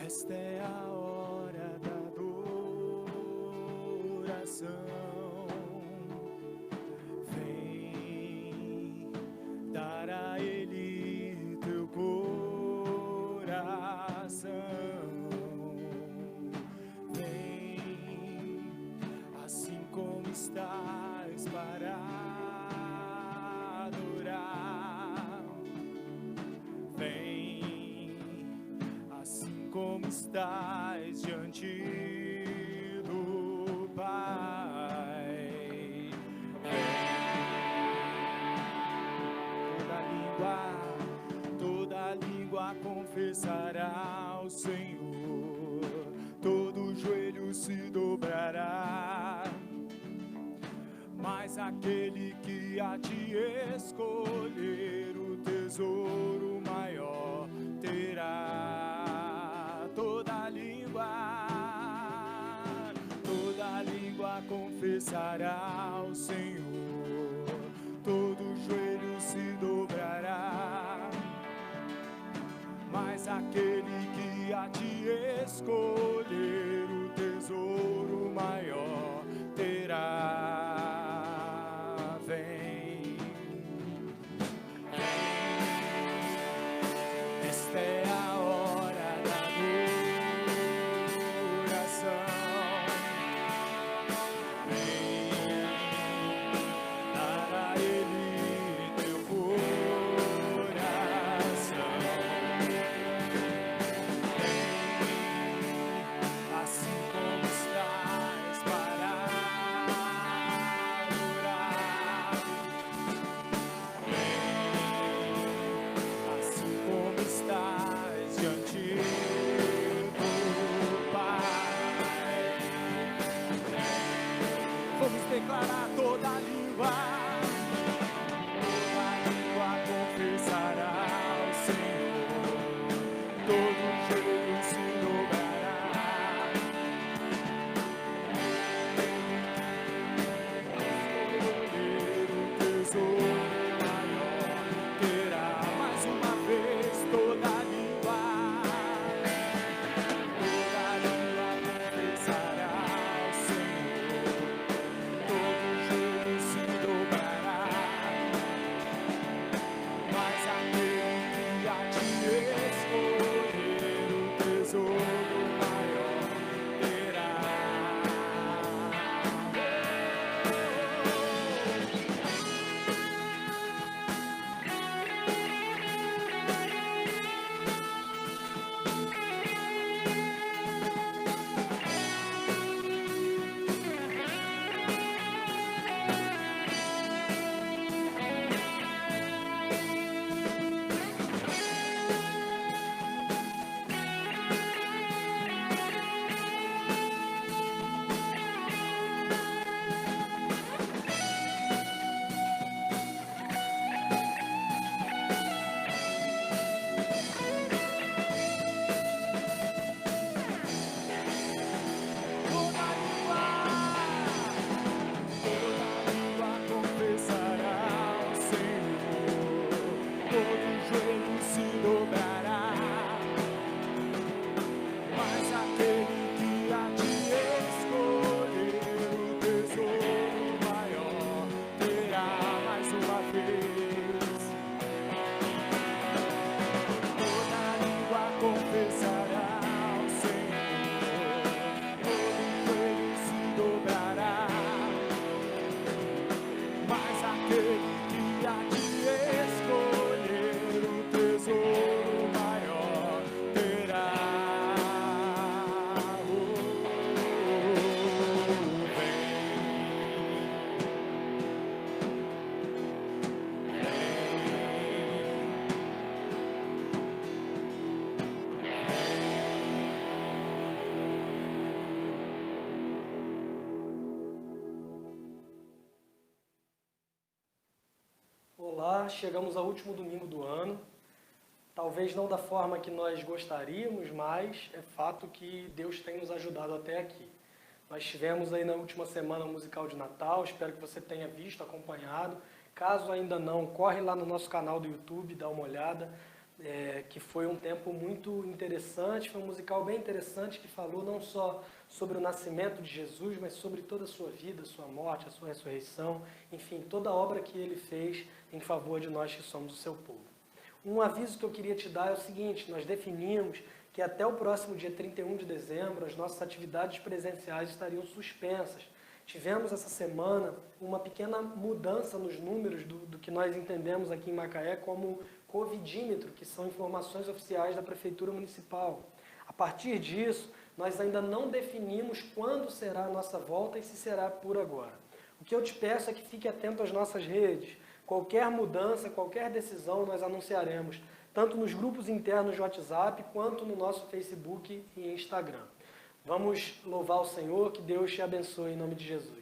Esta é a hora da adoração. Vem dar a Ele teu coração. Vem assim como estás para adorar. Vem assim como estás diante do Pai. Toda língua confessará ao Senhor, todo joelho se dobrará. Mas aquele que a ti escolher, o tesouro maior terá. Toda língua confessará ao Senhor, todo joelho se dobrará. Mas aquele que a ti escolher, o tesouro maior terá. Vem, esta é a hora da adoração. Vem dar a Ele teu coração. Assim como estás para adorar. Assim como estás diante do Pai. Vamos declarar toda língua confessará ao Senhor, todo joelho se dobrará. Escolher o tesouro maior terá. Mais uma vez toda língua confessará ao Senhor, todo joelho se dobrará. Mas aquele que a ti escolher, o tesouro maior terá. Toda língua confessará ao Senhor, todo joelho se dobrará. Mas aquele que a ti escolher, o tesouro maior terá. Mais uma vez, toda língua confessará ao Senhor, todo joelho se dobrará. Mas aquele que a ti escolher, o tesouro maior terá. Olá, chegamos ao último domingo do ano. Talvez não da forma que nós gostaríamos, mas é fato que Deus tem nos ajudado até aqui. Nós tivemos aí na última semana o musical de Natal, espero que você tenha visto, acompanhado. Caso ainda não, corre lá no nosso canal do YouTube, dá uma olhada. que foi um tempo muito interessante, foi um musical bem interessante que falou não só sobre o nascimento de Jesus, mas sobre toda a sua vida, a sua morte, a sua ressurreição, enfim, toda a obra que ele fez em favor de nós que somos o seu povo. Um aviso que eu queria te dar é o seguinte: nós definimos que até o próximo dia 31 de dezembro as nossas atividades presenciais estariam suspensas. Tivemos essa semana uma pequena mudança nos números do que nós entendemos aqui em Macaé como Covidímetro, que são informações oficiais da Prefeitura Municipal. A partir disso, nós ainda não definimos quando será a nossa volta e se será por agora. O que eu te peço é que fique atento às nossas redes. Qualquer mudança, qualquer decisão nós anunciaremos, tanto nos grupos internos de WhatsApp, quanto no nosso Facebook e Instagram. Vamos louvar o Senhor, que Deus te abençoe em nome de Jesus.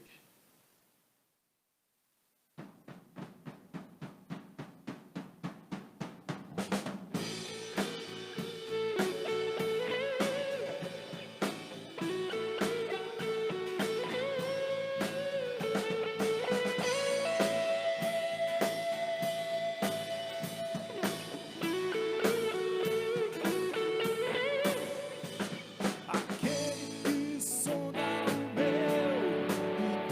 Aquele que sonda o meu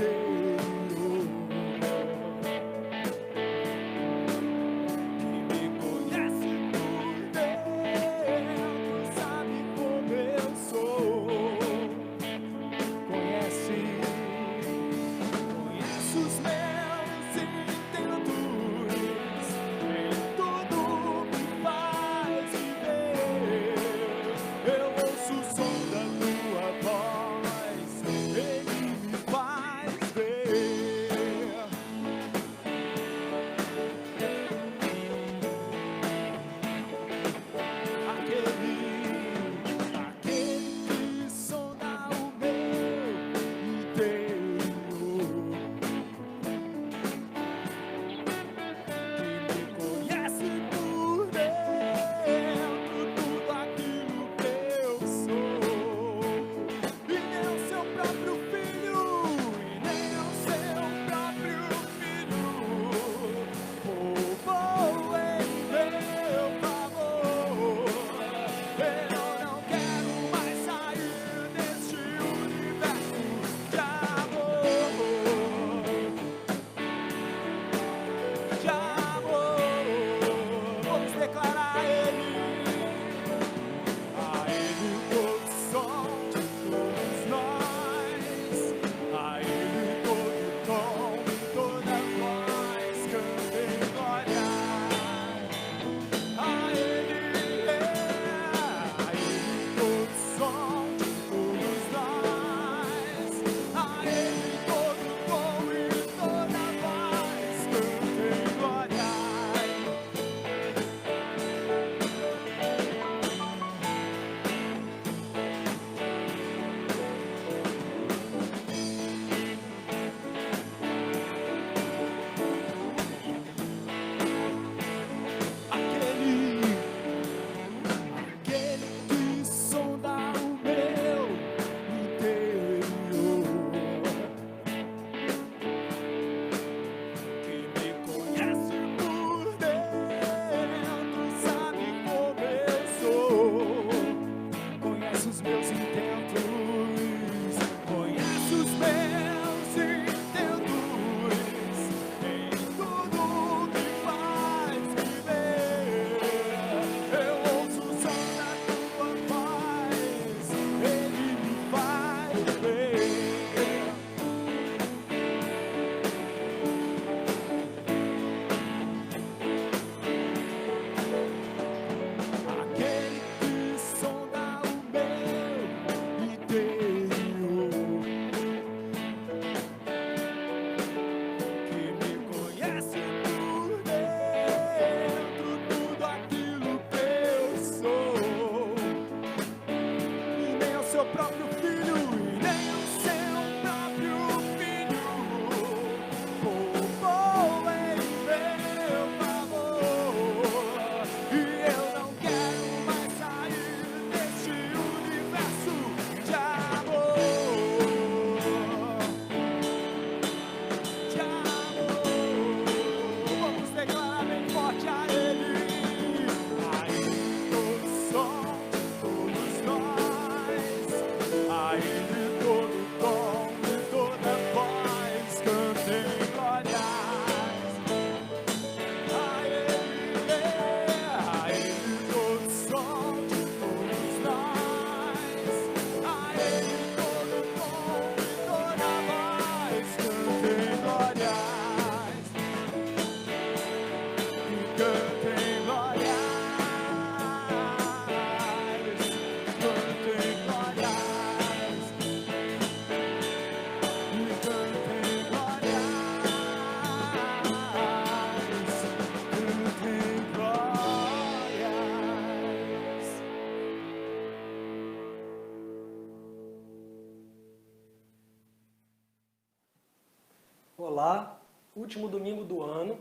Olá, último domingo do ano,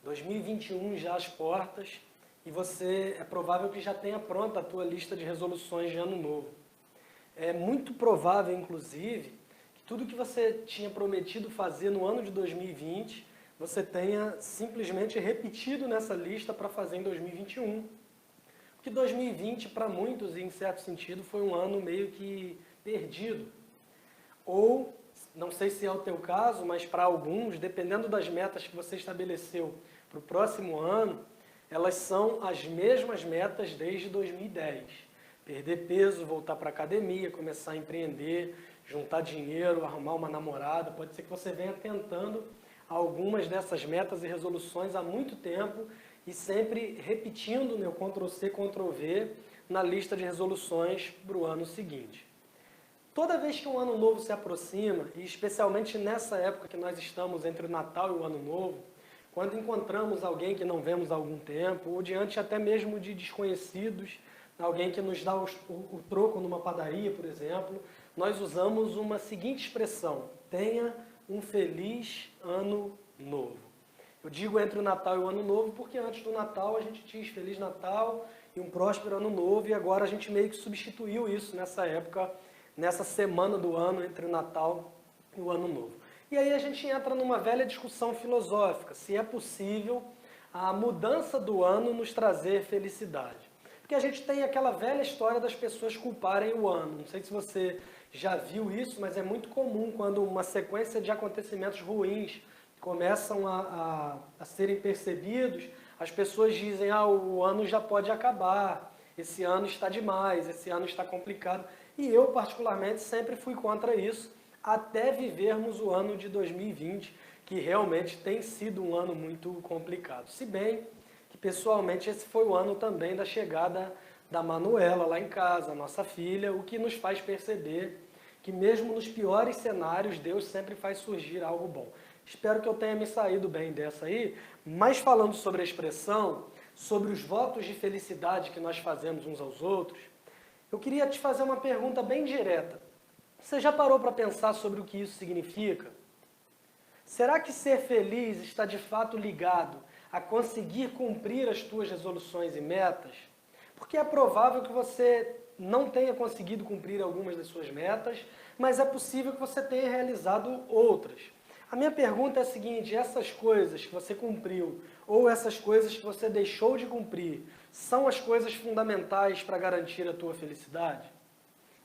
2021 já às portas, e é provável que já tenha pronta a tua lista de resoluções de ano novo. É muito provável, inclusive, que tudo que você tinha prometido fazer no ano de 2020, você tenha simplesmente repetido nessa lista para fazer em 2021. Porque 2020, para muitos, em certo sentido, foi um ano meio que perdido. Ou, não sei se é o teu caso, mas para alguns, dependendo das metas que você estabeleceu para o próximo ano, elas são as mesmas metas desde 2010. Perder peso, voltar para a academia, começar a empreender, juntar dinheiro, arrumar uma namorada. Pode ser que você venha tentando algumas dessas metas e resoluções há muito tempo e sempre repetindo o Ctrl+C, Ctrl+V na lista de resoluções para o ano seguinte. Toda vez que um ano novo se aproxima, e especialmente nessa época que nós estamos entre o Natal e o Ano Novo, quando encontramos alguém que não vemos há algum tempo, ou diante até mesmo de desconhecidos, alguém que nos dá o troco numa padaria, por exemplo, nós usamos uma seguinte expressão: tenha um feliz ano novo. Eu digo entre o Natal e o Ano Novo porque antes do Natal a gente diz Feliz Natal e um próspero Ano Novo, e agora a gente meio que substituiu isso nessa época, nessa semana do ano entre o Natal e o Ano Novo. E aí a gente entra numa velha discussão filosófica, se é possível a mudança do ano nos trazer felicidade. Porque a gente tem aquela velha história das pessoas culparem o ano. Não sei se você já viu isso, mas é muito comum quando uma sequência de acontecimentos ruins começam a serem percebidos, as pessoas dizem, o ano já pode acabar, esse ano está demais, esse ano está complicado. E eu, particularmente, sempre fui contra isso, até vivermos o ano de 2020, que realmente tem sido um ano muito complicado. Se bem que, pessoalmente, esse foi o ano também da chegada da Manuela lá em casa, nossa filha, o que nos faz perceber que mesmo nos piores cenários, Deus sempre faz surgir algo bom. Espero que eu tenha me saído bem dessa aí, mas falando sobre a expressão, sobre os votos de felicidade que nós fazemos uns aos outros, eu queria te fazer uma pergunta bem direta. Você já parou para pensar sobre o que isso significa? Será que ser feliz está de fato ligado a conseguir cumprir as tuas resoluções e metas? Porque é provável que você não tenha conseguido cumprir algumas das suas metas, mas é possível que você tenha realizado outras. A minha pergunta é a seguinte: essas coisas que você cumpriu ou essas coisas que você deixou de cumprir são as coisas fundamentais para garantir a tua felicidade?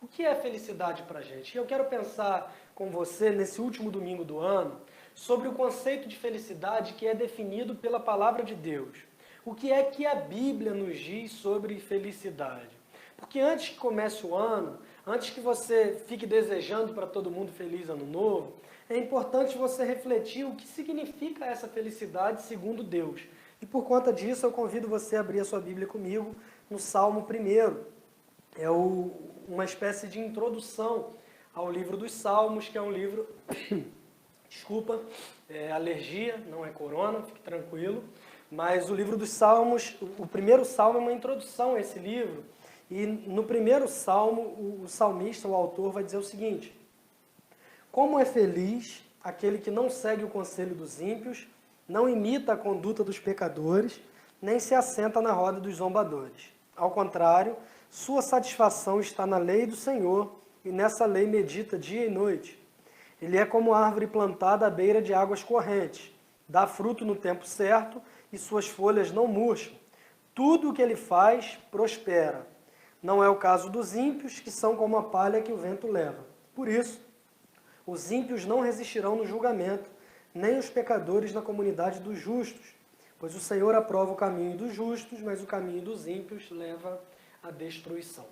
O que é felicidade para a gente? E eu quero pensar com você, nesse último domingo do ano, sobre o conceito de felicidade que é definido pela Palavra de Deus. O que é que a Bíblia nos diz sobre felicidade? Porque antes que comece o ano, antes que você fique desejando para todo mundo feliz ano novo, é importante você refletir o que significa essa felicidade segundo Deus. E por conta disso, eu convido você a abrir a sua Bíblia comigo no Salmo 1. É uma espécie de introdução ao livro dos Salmos, que é um livro... Desculpa, é alergia, não é corona, fique tranquilo. Mas o livro dos Salmos, o primeiro salmo é uma introdução a esse livro. E no primeiro salmo, o salmista, o autor, vai dizer o seguinte: como é feliz aquele que não segue o conselho dos ímpios, não imita a conduta dos pecadores, nem se assenta na roda dos zombadores. Ao contrário, sua satisfação está na lei do Senhor, e nessa lei medita dia e noite. Ele é como árvore plantada à beira de águas correntes, dá fruto no tempo certo, e suas folhas não murcham. Tudo o que ele faz prospera. Não é o caso dos ímpios, que são como a palha que o vento leva. Por isso, os ímpios não resistirão no julgamento, nem os pecadores na comunidade dos justos. Pois o Senhor aprova o caminho dos justos, mas o caminho dos ímpios leva à destruição.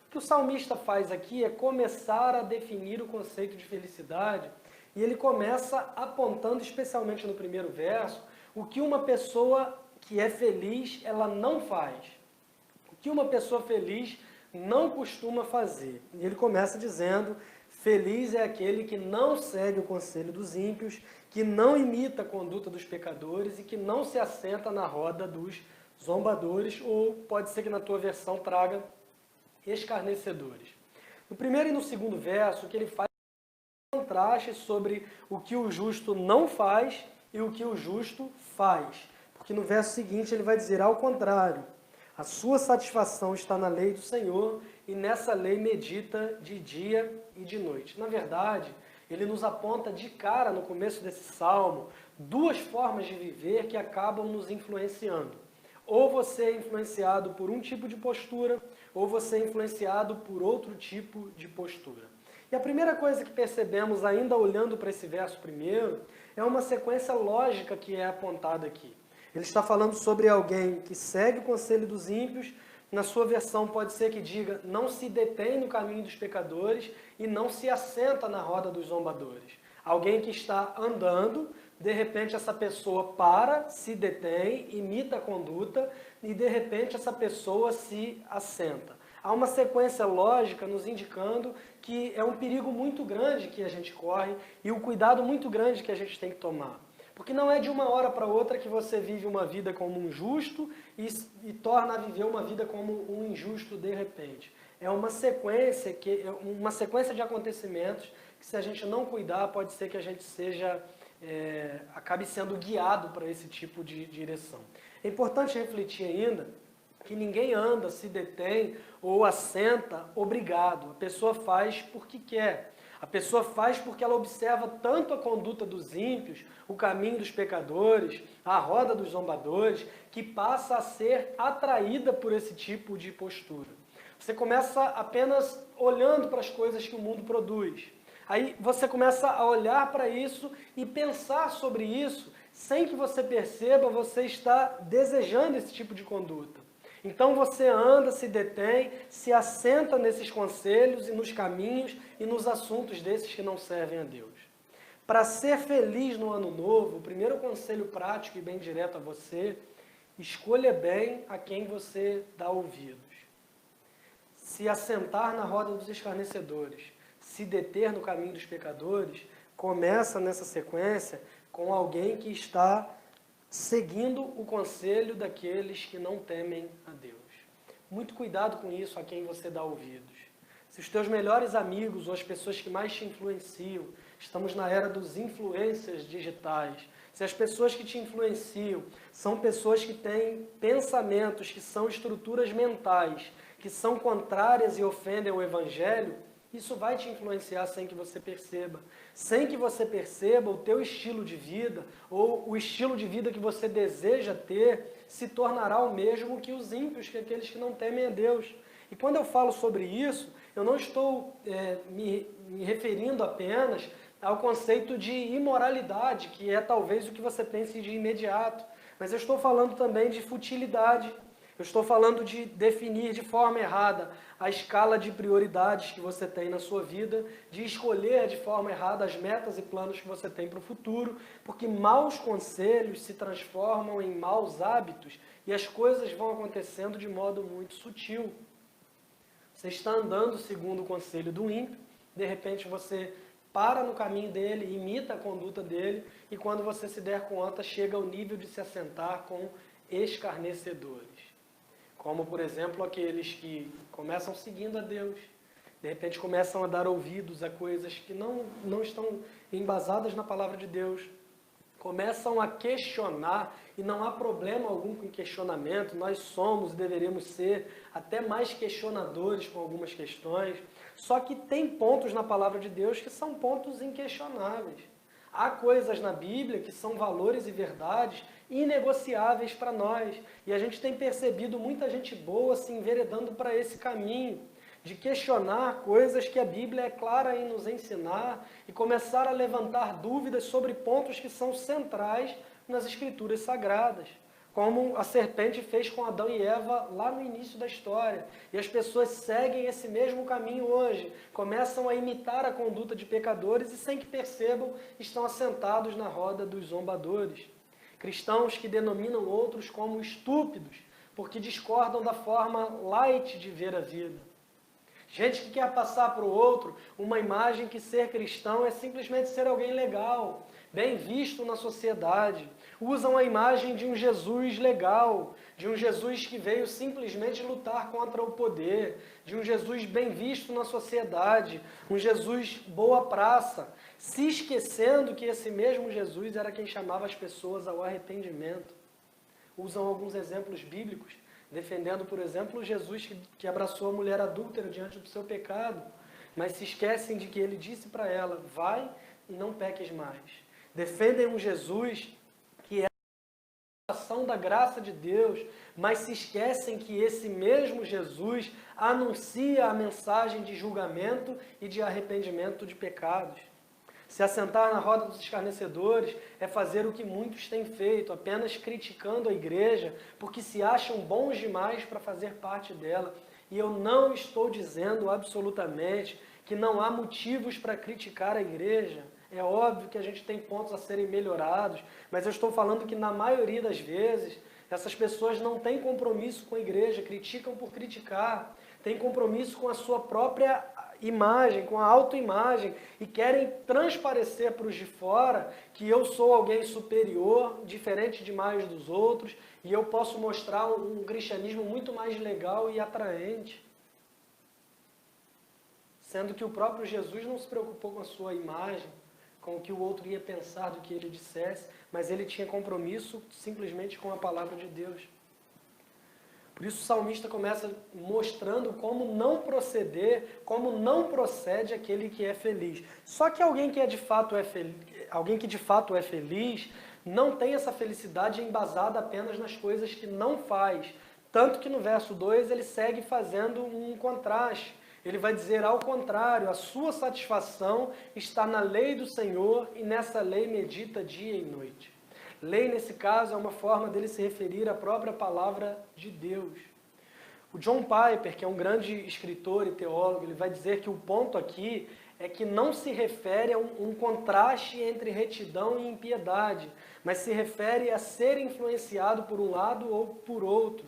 O que o salmista faz aqui é começar a definir o conceito de felicidade, e ele começa apontando, especialmente no primeiro verso, o que uma pessoa que é feliz, ela não faz. O que uma pessoa feliz não costuma fazer. E ele começa dizendo: feliz é aquele que não segue o conselho dos ímpios, que não imita a conduta dos pecadores e que não se assenta na roda dos zombadores, ou pode ser que na tua versão traga escarnecedores. No primeiro e no segundo verso, o que ele faz é contraste sobre o que o justo não faz e o que o justo faz. Porque no verso seguinte ele vai dizer, ao contrário, a sua satisfação está na lei do Senhor e nessa lei medita de dia e de noite. Na verdade, ele nos aponta de cara no começo desse salmo duas formas de viver que acabam nos influenciando. Ou você é influenciado por um tipo de postura, ou você é influenciado por outro tipo de postura. E a primeira coisa que percebemos, ainda olhando para esse verso primeiro, é uma sequência lógica que é apontada aqui. Ele está falando sobre alguém que segue o conselho dos ímpios. Na sua versão pode ser que diga, não se detém no caminho dos pecadores e não se assenta na roda dos zombadores. Alguém que está andando, de repente essa pessoa para, se detém, imita a conduta e de repente essa pessoa se assenta. Há uma sequência lógica nos indicando que é um perigo muito grande que a gente corre e um cuidado muito grande que a gente tem que tomar. Porque não é de uma hora para outra que você vive uma vida como um justo e torna a viver uma vida como um injusto de repente. É uma sequência de acontecimentos que, se a gente não cuidar, pode ser que a gente acabe sendo guiado para esse tipo de direção. É importante refletir ainda que ninguém anda, se detém ou assenta obrigado. A pessoa faz porque quer. A pessoa faz porque ela observa tanto a conduta dos ímpios, o caminho dos pecadores, a roda dos zombadores, que passa a ser atraída por esse tipo de postura. Você começa apenas olhando para as coisas que o mundo produz. Aí você começa a olhar para isso e pensar sobre isso, sem que você perceba, você está desejando esse tipo de conduta. Então você anda, se detém, se assenta nesses conselhos e nos caminhos e nos assuntos desses que não servem a Deus. Para ser feliz no ano novo, o primeiro conselho prático e bem direto a você, escolha bem a quem você dá ouvidos. Se assentar na roda dos escarnecedores, se deter no caminho dos pecadores, começa nessa sequência com alguém que está seguindo o conselho daqueles que não temem a Deus. Muito cuidado com isso a quem você dá ouvidos. Se os teus melhores amigos ou as pessoas que mais te influenciam, estamos na era dos influencers digitais, se as pessoas que te influenciam são pessoas que têm pensamentos, que são estruturas mentais, que são contrárias e ofendem o Evangelho, isso vai te influenciar sem que você perceba. Sem que você perceba, o teu estilo de vida, ou o estilo de vida que você deseja ter, se tornará o mesmo que os ímpios, que aqueles que não temem a Deus. E quando eu falo sobre isso, eu não estou me referindo apenas ao conceito de imoralidade, que é talvez o que você pense de imediato, mas eu estou falando também de futilidade. Eu estou falando de definir de forma errada a escala de prioridades que você tem na sua vida, de escolher de forma errada as metas e planos que você tem para o futuro, porque maus conselhos se transformam em maus hábitos e as coisas vão acontecendo de modo muito sutil. Você está andando segundo o conselho do ímpio, de repente você para no caminho dele, imita a conduta dele e quando você se der conta, chega ao nível de se assentar com escarnecedores. Como, por exemplo, aqueles que começam seguindo a Deus, de repente começam a dar ouvidos a coisas que não estão embasadas na palavra de Deus, começam a questionar, e não há problema algum com questionamento, nós somos e deveríamos ser até mais questionadores com algumas questões, só que tem pontos na palavra de Deus que são pontos inquestionáveis. Há coisas na Bíblia que são valores e verdades inegociáveis para nós. E a gente tem percebido muita gente boa se enveredando para esse caminho, de questionar coisas que a Bíblia é clara em nos ensinar e começar a levantar dúvidas sobre pontos que são centrais nas Escrituras Sagradas. Como a serpente fez com Adão e Eva lá no início da história. E as pessoas seguem esse mesmo caminho hoje. Começam a imitar a conduta de pecadores e, sem que percebam, estão assentados na roda dos zombadores. Cristãos que denominam outros como estúpidos, porque discordam da forma light de ver a vida. Gente que quer passar para o outro uma imagem que ser cristão é simplesmente ser alguém legal, bem visto na sociedade. Usam a imagem de um Jesus legal, de um Jesus que veio simplesmente lutar contra o poder, de um Jesus bem visto na sociedade, um Jesus boa praça, se esquecendo que esse mesmo Jesus era quem chamava as pessoas ao arrependimento. Usam alguns exemplos bíblicos, defendendo, por exemplo, o Jesus que abraçou a mulher adúltera diante do seu pecado, mas se esquecem de que ele disse para ela, vai e não peques mais. Defendem um Jesus que é a ação da graça de Deus, mas se esquecem que esse mesmo Jesus anuncia a mensagem de julgamento e de arrependimento de pecados. Se assentar na roda dos escarnecedores é fazer o que muitos têm feito, apenas criticando a igreja, porque se acham bons demais para fazer parte dela. E eu não estou dizendo absolutamente que não há motivos para criticar a igreja. É óbvio que a gente tem pontos a serem melhorados, mas eu estou falando que na maioria das vezes essas pessoas não têm compromisso com a igreja, criticam por criticar, têm compromisso com a sua própria imagem, com a autoimagem, e querem transparecer para os de fora que eu sou alguém superior, diferente demais dos outros, e eu posso mostrar um cristianismo muito mais legal e atraente. Sendo que o próprio Jesus não se preocupou com a sua imagem, com o que o outro ia pensar do que ele dissesse, mas ele tinha compromisso simplesmente com a palavra de Deus. Por isso o salmista começa mostrando como não proceder, como não procede aquele que é feliz. Só que alguém que de fato é feliz, não tem essa felicidade embasada apenas nas coisas que não faz. Tanto que no verso 2 ele segue fazendo um contraste. Ele vai dizer ao contrário, a sua satisfação está na lei do Senhor e nessa lei medita dia e noite. Lei, nesse caso, é uma forma dele se referir à própria palavra de Deus. O John Piper, que é um grande escritor e teólogo, ele vai dizer que o ponto aqui é que não se refere a um contraste entre retidão e impiedade, mas se refere a ser influenciado por um lado ou por outro.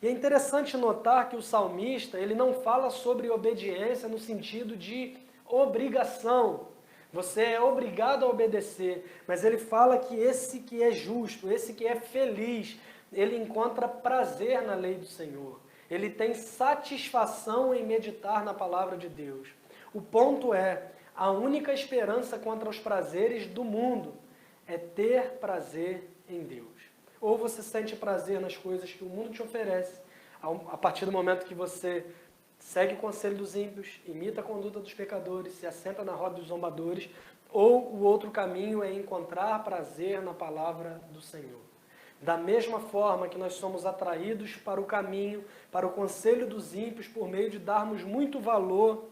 E é interessante notar que o salmista ele não fala sobre obediência no sentido de obrigação. Você é obrigado a obedecer, mas ele fala que esse que é justo, esse que é feliz, ele encontra prazer na lei do Senhor. Ele tem satisfação em meditar na palavra de Deus. O ponto é, a única esperança contra os prazeres do mundo é ter prazer em Deus. Ou você sente prazer nas coisas que o mundo te oferece, a partir do momento que você segue o conselho dos ímpios, imita a conduta dos pecadores, se assenta na roda dos zombadores, ou o outro caminho é encontrar prazer na palavra do Senhor. Da mesma forma que nós somos atraídos para o caminho, para o conselho dos ímpios, por meio de darmos muito valor,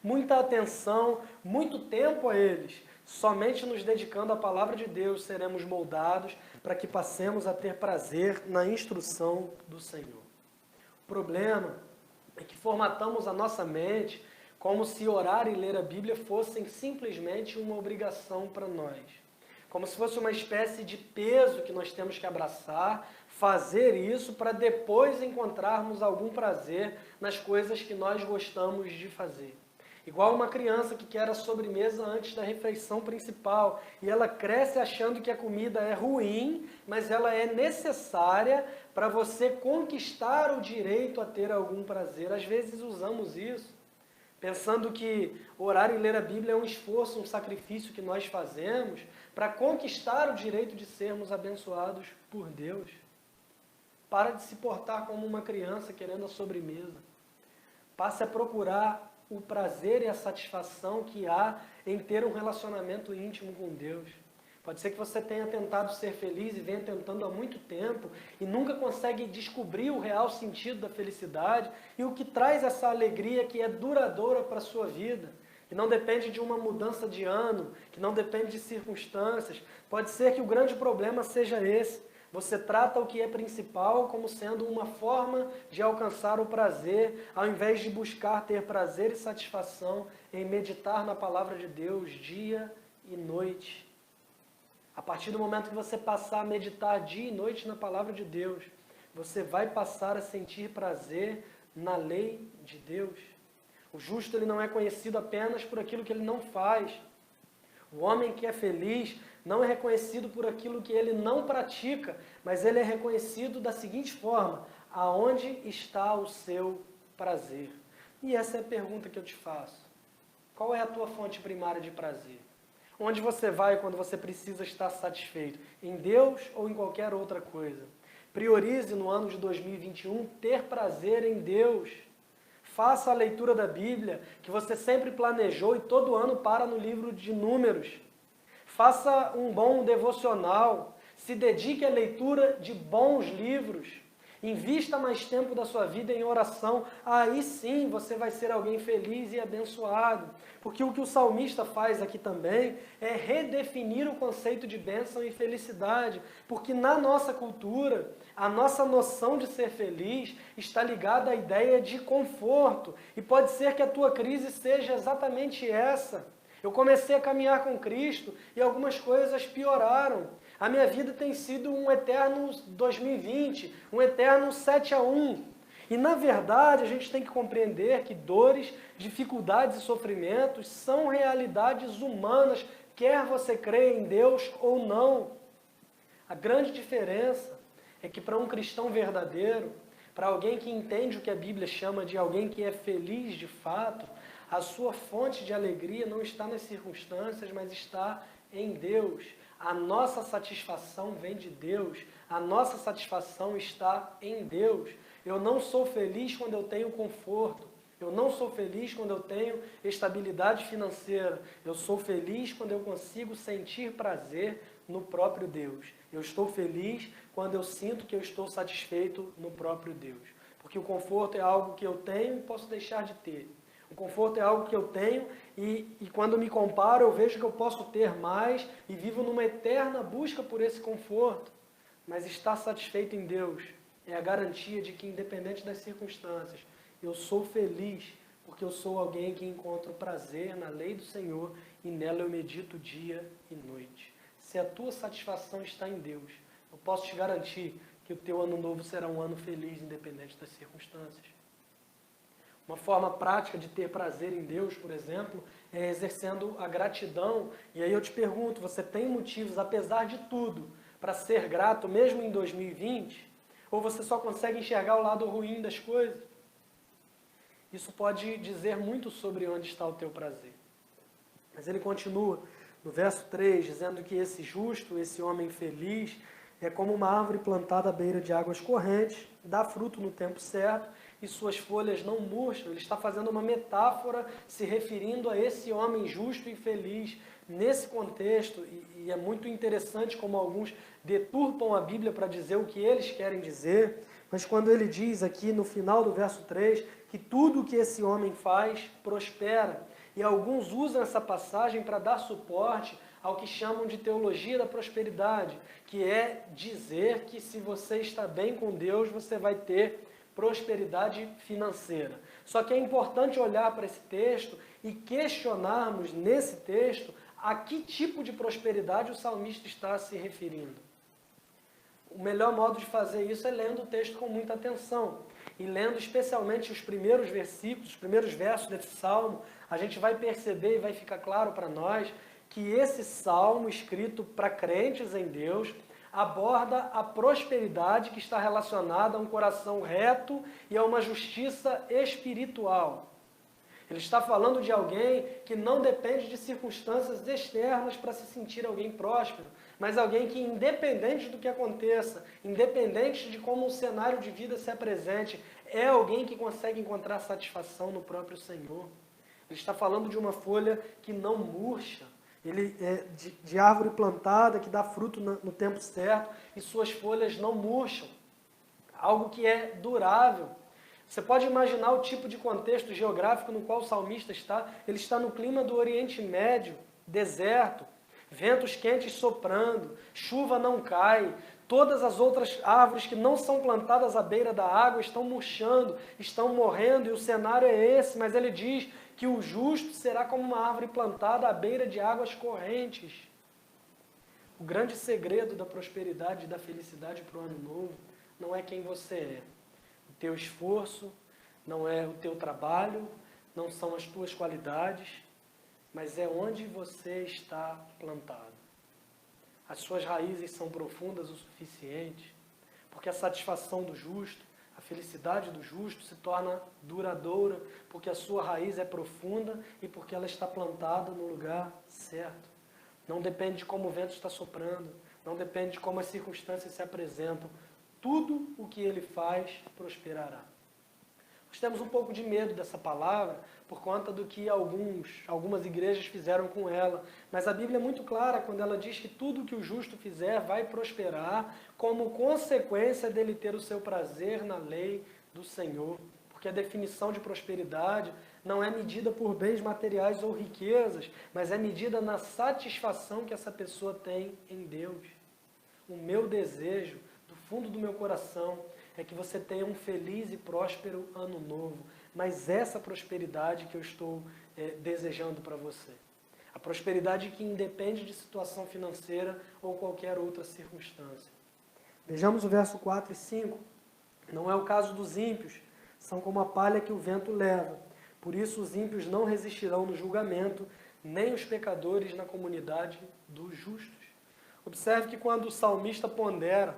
muita atenção, muito tempo a eles, somente nos dedicando à palavra de Deus seremos moldados para que passemos a ter prazer na instrução do Senhor. O problema é que formatamos a nossa mente como se orar e ler a Bíblia fossem simplesmente uma obrigação para nós. Como se fosse uma espécie de peso que nós temos que abraçar, fazer isso para depois encontrarmos algum prazer nas coisas que nós gostamos de fazer. Igual uma criança que quer a sobremesa antes da refeição principal e ela cresce achando que a comida é ruim, mas ela é necessária para você conquistar o direito a ter algum prazer. Às vezes usamos isso, pensando que orar e ler a Bíblia é um esforço, um sacrifício que nós fazemos para conquistar o direito de sermos abençoados por Deus. Para de se portar como uma criança querendo a sobremesa. Passe a procurar o prazer e a satisfação que há em ter um relacionamento íntimo com Deus. Pode ser que você tenha tentado ser feliz e venha tentando há muito tempo e nunca consegue descobrir o real sentido da felicidade e o que traz essa alegria que é duradoura para a sua vida, que não depende de uma mudança de ano, que não depende de circunstâncias. Pode ser que o grande problema seja esse. Você trata o que é principal como sendo uma forma de alcançar o prazer, ao invés de buscar ter prazer e satisfação em meditar na palavra de Deus dia e noite. A partir do momento que você passar a meditar dia e noite na palavra de Deus, você vai passar a sentir prazer na lei de Deus. O justo ele não é conhecido apenas por aquilo que ele não faz. O homem que é feliz não é reconhecido por aquilo que ele não pratica, mas ele é reconhecido da seguinte forma: aonde está o seu prazer? E essa é a pergunta que eu te faço. Qual é a tua fonte primária de prazer? Onde você vai quando você precisa estar satisfeito? Em Deus ou em qualquer outra coisa? Priorize no ano de 2021 ter prazer em Deus. Faça a leitura da Bíblia que você sempre planejou e todo ano para no livro de Números. Faça um bom devocional. Se dedique à leitura de bons livros. Invista mais tempo da sua vida em oração. Aí sim você vai ser alguém feliz e abençoado. Porque o que o salmista faz aqui também é redefinir o conceito de bênção e felicidade. Porque na nossa cultura, a nossa noção de ser feliz está ligada à ideia de conforto. E pode ser que a tua crise seja exatamente essa. Eu comecei a caminhar com Cristo e algumas coisas pioraram. A minha vida tem sido um eterno 2020, um eterno 7-1. E na verdade a gente tem que compreender que dores, dificuldades e sofrimentos são realidades humanas, quer você creia em Deus ou não. A grande diferença é que para um cristão verdadeiro, para alguém que entende o que a Bíblia chama de alguém que é feliz de fato, a sua fonte de alegria não está nas circunstâncias, mas está em Deus. A nossa satisfação vem de Deus. A nossa satisfação está em Deus. Eu não sou feliz quando eu tenho conforto. Eu não sou feliz quando eu tenho estabilidade financeira. Eu sou feliz quando eu consigo sentir prazer no próprio Deus. Eu estou feliz quando eu sinto que eu estou satisfeito no próprio Deus. Porque o conforto é algo que eu tenho e posso deixar de ter. O conforto é algo que eu tenho e quando me comparo eu vejo que eu posso ter mais e vivo numa eterna busca por esse conforto. Mas estar satisfeito em Deus é a garantia de que, independente das circunstâncias, eu sou feliz porque eu sou alguém que encontra prazer na lei do Senhor e nela eu medito dia e noite. Se a tua satisfação está em Deus, eu posso te garantir que o teu ano novo será um ano feliz, independente das circunstâncias. Uma forma prática de ter prazer em Deus, por exemplo, é exercendo a gratidão. E aí eu te pergunto, você tem motivos, apesar de tudo, para ser grato mesmo em 2020? Ou você só consegue enxergar o lado ruim das coisas? Isso pode dizer muito sobre onde está o teu prazer. Mas ele continua no verso 3, dizendo que esse justo, esse homem feliz, é como uma árvore plantada à beira de águas correntes, dá fruto no tempo certo e suas folhas não murcham. Ele está fazendo uma metáfora se referindo a esse homem justo e feliz. Nesse contexto, e é muito interessante como alguns deturpam a Bíblia para dizer o que eles querem dizer, mas quando ele diz aqui no final do verso 3 que tudo o que esse homem faz prospera, e alguns usam essa passagem para dar suporte ao que chamam de teologia da prosperidade, que é dizer que se você está bem com Deus, você vai ter prosperidade financeira. Só que é importante olhar para esse texto e questionarmos nesse texto a que tipo de prosperidade o salmista está se referindo. O melhor modo de fazer isso é lendo o texto com muita atenção. E lendo especialmente os primeiros versículos, os primeiros versos desse salmo, a gente vai perceber e vai ficar claro para nós que esse salmo, escrito para crentes em Deus, aborda a prosperidade que está relacionada a um coração reto e a uma justiça espiritual. Ele está falando de alguém que não depende de circunstâncias externas para se sentir alguém próspero, mas alguém que, independente do que aconteça, independente de como o cenário de vida se apresente, é alguém que consegue encontrar satisfação no próprio Senhor. Ele está falando de uma folha que não murcha, ele é de árvore plantada, que dá fruto no tempo certo, e suas folhas não murcham. Algo que é durável. Você pode imaginar o tipo de contexto geográfico no qual o salmista está. Ele está no clima do Oriente Médio, deserto, ventos quentes soprando, chuva não cai, todas as outras árvores que não são plantadas à beira da água estão murchando, estão morrendo, e o cenário é esse, mas ele diz que o justo será como uma árvore plantada à beira de águas correntes. O grande segredo da prosperidade e da felicidade para o ano novo não é quem você é. O teu esforço, não é o teu trabalho, não são as tuas qualidades, mas é onde você está plantado. As suas raízes são profundas o suficiente, porque a satisfação do justo, a felicidade do justo se torna duradoura, porque a sua raiz é profunda e porque ela está plantada no lugar certo. Não depende de como o vento está soprando, não depende de como as circunstâncias se apresentam. Tudo o que ele faz prosperará. Nós temos um pouco de medo dessa palavra por conta do que algumas igrejas fizeram com ela. Mas a Bíblia é muito clara quando ela diz que tudo que o justo fizer vai prosperar como consequência dele ter o seu prazer na lei do Senhor. Porque a definição de prosperidade não é medida por bens materiais ou riquezas, mas é medida na satisfação que essa pessoa tem em Deus. O meu desejo, do fundo do meu coração, é que você tenha um feliz e próspero ano novo. Mas essa prosperidade que eu estou desejando para você. A prosperidade que independe de situação financeira ou qualquer outra circunstância. Vejamos o verso 4 e 5. Não é o caso dos ímpios, são como a palha que o vento leva. Por isso os ímpios não resistirão no julgamento, nem os pecadores na comunidade dos justos. Observe que quando o salmista pondera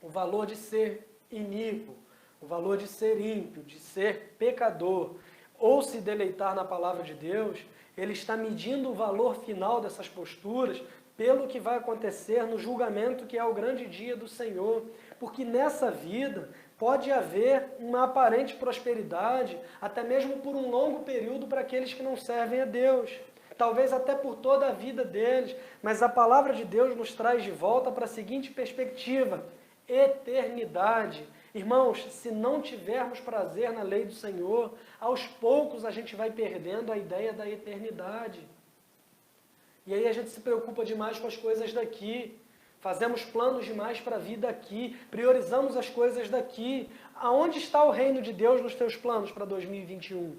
o valor de ser iníquo, o valor de ser ímpio, de ser pecador, ou se deleitar na palavra de Deus, ele está medindo o valor final dessas posturas pelo que vai acontecer no julgamento que é o grande dia do Senhor. Porque nessa vida pode haver uma aparente prosperidade, até mesmo por um longo período para aqueles que não servem a Deus. Talvez até por toda a vida deles, mas a palavra de Deus nos traz de volta para a seguinte perspectiva: eternidade. Irmãos, se não tivermos prazer na lei do Senhor, aos poucos a gente vai perdendo a ideia da eternidade. E aí a gente se preocupa demais com as coisas daqui, fazemos planos demais para a vida aqui, priorizamos as coisas daqui. Aonde está o reino de Deus nos teus planos para 2021?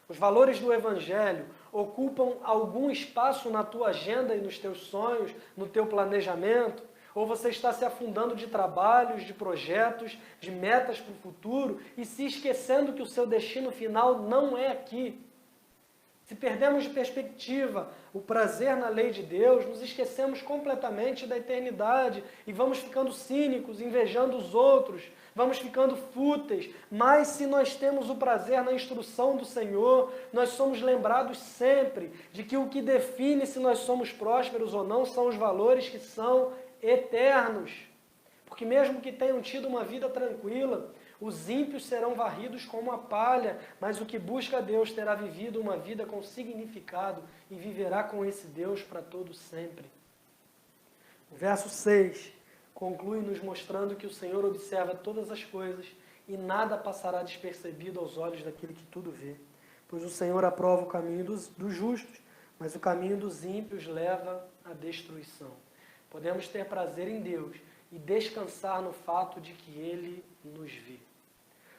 Os valores do Evangelho ocupam algum espaço na tua agenda e nos teus sonhos, no teu planejamento? Ou você está se afundando de trabalhos, de projetos, de metas para o futuro e se esquecendo que o seu destino final não é aqui? Se perdemos de perspectiva o prazer na lei de Deus, nos esquecemos completamente da eternidade e vamos ficando cínicos, invejando os outros, vamos ficando fúteis. Mas se nós temos o prazer na instrução do Senhor, nós somos lembrados sempre de que o que define se nós somos prósperos ou não são os valores que são eternos. Porque mesmo que tenham tido uma vida tranquila, os ímpios serão varridos como a palha, mas o que busca a Deus terá vivido uma vida com significado e viverá com esse Deus para todo sempre. O verso 6 conclui nos mostrando que o Senhor observa todas as coisas e nada passará despercebido aos olhos daquele que tudo vê. Pois o Senhor aprova o caminho dos justos, mas o caminho dos ímpios leva à destruição. Podemos ter prazer em Deus e descansar no fato de que Ele nos vê.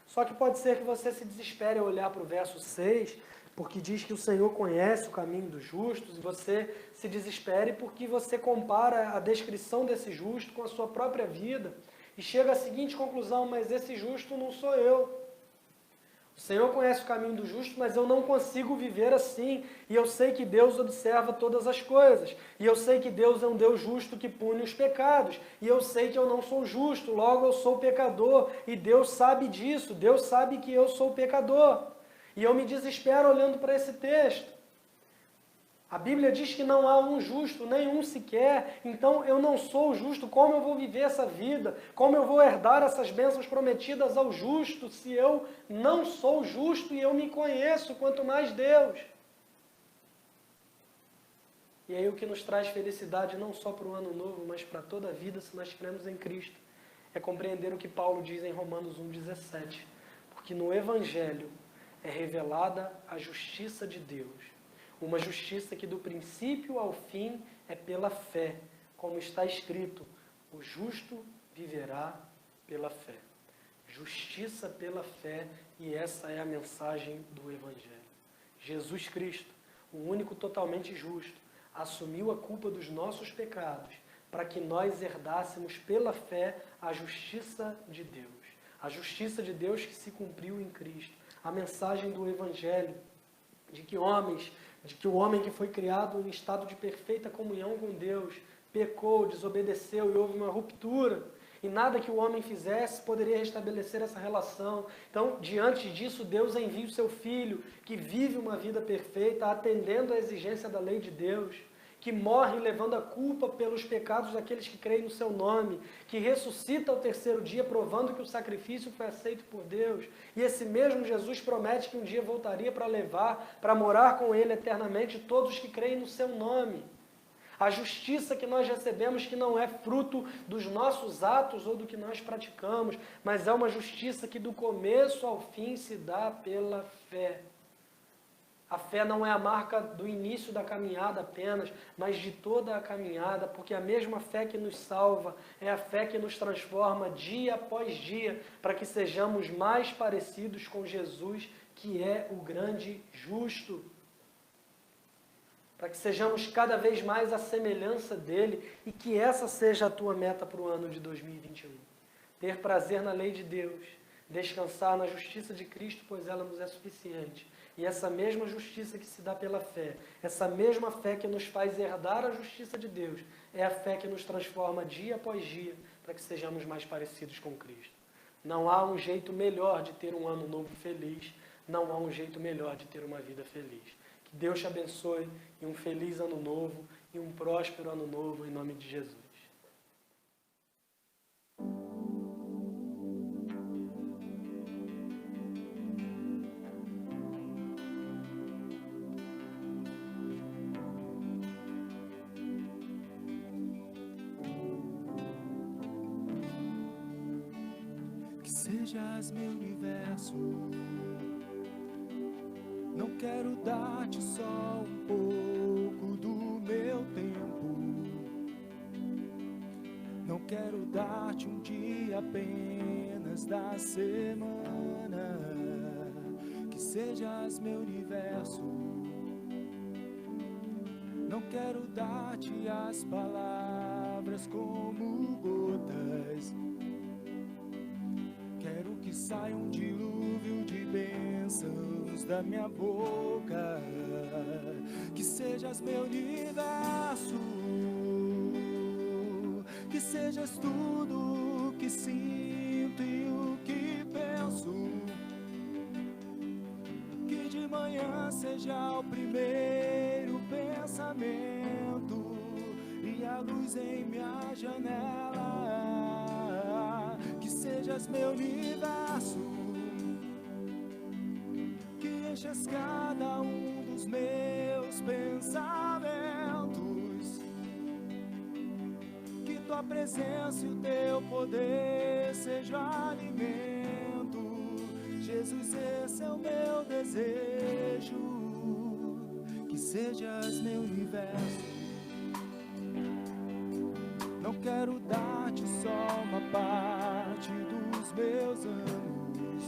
Só que pode ser que você se desespere ao olhar para o verso 6, porque diz que o Senhor conhece o caminho dos justos, e você se desespere porque você compara a descrição desse justo com a sua própria vida, e chega à seguinte conclusão: mas esse justo não sou eu. O Senhor conhece o caminho do justo, mas eu não consigo viver assim. E eu sei que Deus observa todas as coisas. E eu sei que Deus é um Deus justo que pune os pecados. E eu sei que eu não sou justo, logo eu sou pecador. E Deus sabe disso, Deus sabe que eu sou pecador. E eu me desespero olhando para esse texto. A Bíblia diz que não há um justo, nenhum sequer. Então eu não sou justo. Como eu vou viver essa vida? Como eu vou herdar essas bênçãos prometidas ao justo se eu não sou justo e eu me conheço, quanto mais Deus? E aí o que nos traz felicidade não só para o ano novo, mas para toda a vida, se nós cremos em Cristo, é compreender o que Paulo diz em Romanos 1,17. Porque no Evangelho é revelada a justiça de Deus. Uma justiça que do princípio ao fim é pela fé, como está escrito: o justo viverá pela fé. Justiça pela fé, e essa é a mensagem do Evangelho. Jesus Cristo, o único totalmente justo, assumiu a culpa dos nossos pecados, para que nós herdássemos pela fé a justiça de Deus. A justiça de Deus que se cumpriu em Cristo. A mensagem do Evangelho de que o homem que foi criado em estado de perfeita comunhão com Deus, pecou, desobedeceu e houve uma ruptura, e nada que o homem fizesse poderia restabelecer essa relação. Então, diante disso, Deus envia o seu Filho, que vive uma vida perfeita, atendendo à exigência da lei de Deus, que morre levando a culpa pelos pecados daqueles que creem no seu nome, que ressuscita ao terceiro dia, provando que o sacrifício foi aceito por Deus. E esse mesmo Jesus promete que um dia voltaria para levar, para morar com Ele eternamente, todos que creem no seu nome. A justiça que nós recebemos, que não é fruto dos nossos atos ou do que nós praticamos, mas é uma justiça que do começo ao fim se dá pela fé. A fé não é a marca do início da caminhada apenas, mas de toda a caminhada, porque a mesma fé que nos salva é a fé que nos transforma dia após dia, para que sejamos mais parecidos com Jesus, que é o grande justo. Para que sejamos cada vez mais a semelhança dele e que essa seja a tua meta para o ano de 2021. Ter prazer na lei de Deus, descansar na justiça de Cristo, pois ela nos é suficiente. E essa mesma justiça que se dá pela fé, essa mesma fé que nos faz herdar a justiça de Deus, é a fé que nos transforma dia após dia, para que sejamos mais parecidos com Cristo. Não há um jeito melhor de ter um ano novo feliz, não há um jeito melhor de ter uma vida feliz. Que Deus te abençoe e um feliz ano novo e um próspero ano novo em nome de Jesus. Que sejas meu universo. Não quero dar-te só um pouco do meu tempo. Não quero dar-te um dia apenas da semana. Que sejas meu universo. Não quero dar-te as palavras como gotas. Quero que saia um dilúvio de bênçãos da minha boca. Que sejas meu universo. Que sejas tudo o que sinto e o que penso. Que de manhã seja o primeiro pensamento e a luz em minha janela. Que sejas meu universo. Que enchas cada um dos meus pensamentos. Que tua presença e o teu poder sejam alimento. Jesus, esse é o meu desejo. Que sejas meu universo. Não quero dar-te só uma parte dos meus anos.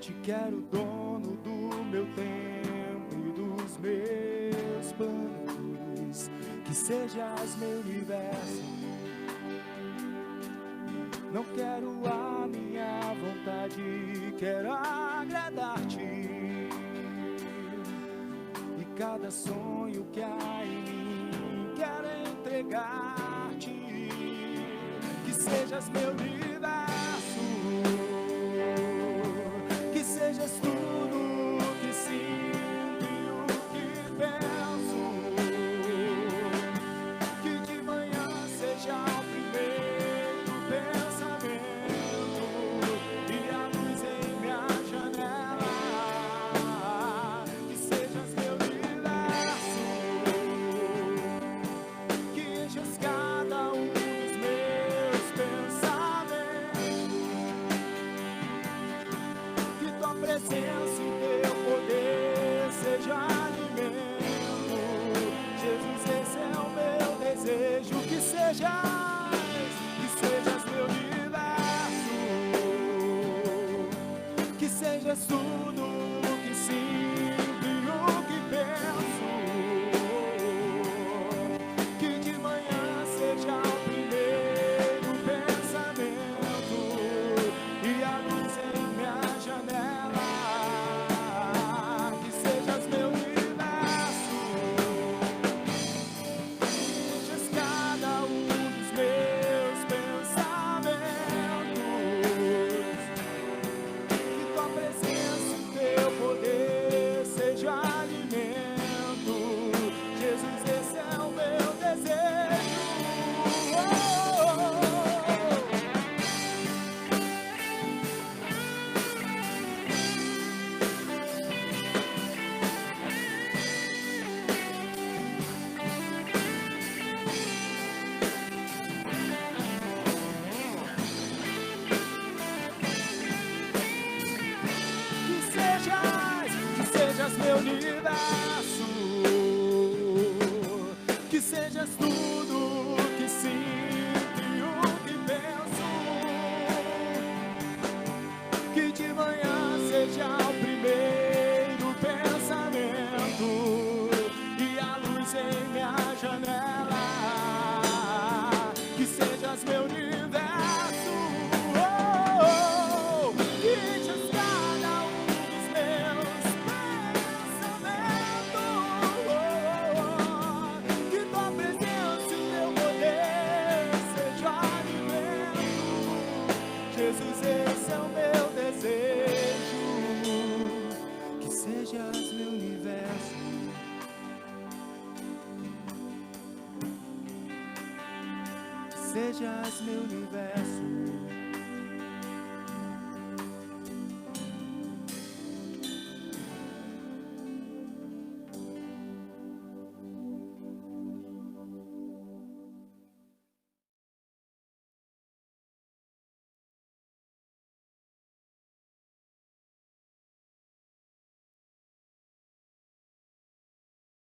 Te quero dono do meu tempo e dos meus planos. Que sejas meu universo. Não quero a minha vontade, quero agradar-te. E cada sonho que há em mim quero entregar-te. Que sejas meu universo. Que sejas tudo o que sinto e o que penso. Que de manhã seja o primeiro pensamento e a luz em minha janela. Que sejas meu universo. Que enches cada um dos meus pensamentos. sejas meu universo, que sejas tudo que sinto e o que penso, que de manhã seja o primeiro pensamento e a luz em minha janela, que sejas meu universo, que enchas cada um dos meus pensamentos, que tua presença e o teu poder seja alimento. Jesus, esse é o meu desejo, que sejas meu universo, que sejas meu universo.